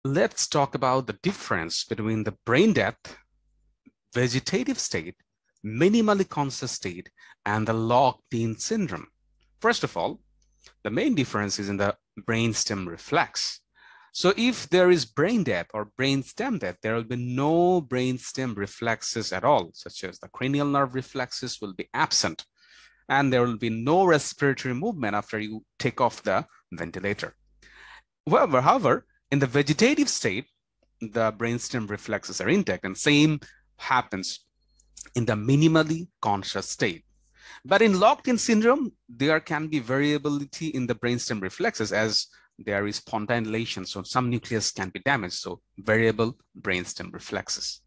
Let's talk about the difference between the brain death, vegetative state, minimally conscious state, and the locked-in syndrome. First of all, the main difference is in the brainstem reflex. So if there is brain death or brainstem death, there will be no brainstem reflexes at all, such as the cranial nerve reflexes will be absent, and there will be no respiratory movement after you take off the ventilator. However, in the vegetative state, the brainstem reflexes are intact, and same happens in the minimally conscious state. But in locked-in syndrome, there can be variability in the brainstem reflexes as there is spontaneation, so some nucleus can be damaged, so variable brainstem reflexes.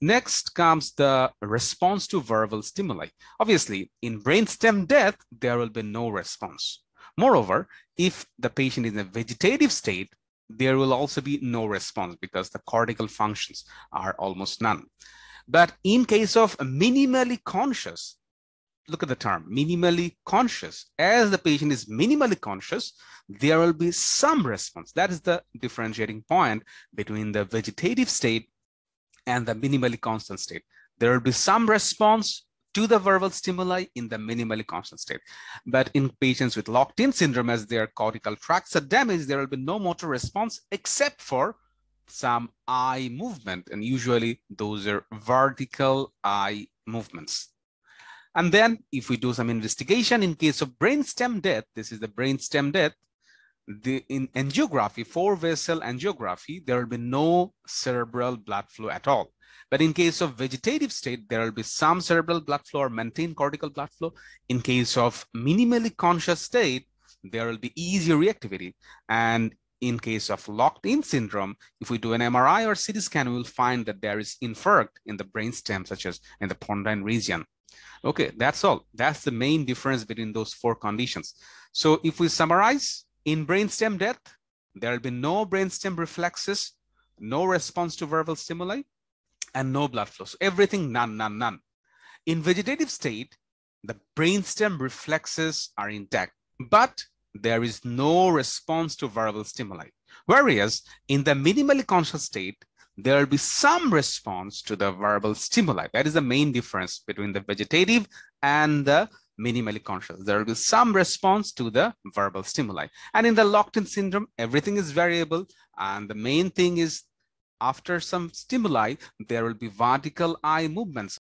Next comes the response to verbal stimuli. Obviously, in brainstem death, there will be no response. Moreover, if the patient is in a vegetative state, there will also be no response because the cortical functions are almost none. But in case of minimally conscious, look at the term, minimally conscious. As the patient is minimally conscious, there will be some response. That is the differentiating point between the vegetative state and the minimally constant state. There will be some response to the verbal stimuli in the minimally constant state. But in patients with locked-in syndrome, as their cortical tracts are damaged, there will be no motor response except for some eye movement. And usually those are vertical eye movements. And then if we do some investigation in case of brainstem death, this is the brainstem death, in angiography, 4-vessel angiography, there will be no cerebral blood flow at all. But in case of vegetative state, there will be some cerebral blood flow or maintained cortical blood flow. In case of minimally conscious state, there will be easy reactivity. And in case of locked-in syndrome, if we do an MRI or CT scan, we will find that there is infarct in the brainstem, such as in the pontine region. Okay, that's all. That's the main difference between those four conditions. So if we summarize, in brainstem death, there will be no brainstem reflexes, no response to verbal stimuli, and no blood flow. So everything, none, none, none. In vegetative state, the brainstem reflexes are intact, but there is no response to verbal stimuli. Whereas in the minimally conscious state, there will be some response to the verbal stimuli. That is the main difference between the vegetative and the minimally conscious. There will be some response to the verbal stimuli. And in the locked-in syndrome, everything is variable. And the main thing is after some stimuli, there will be vertical eye movements.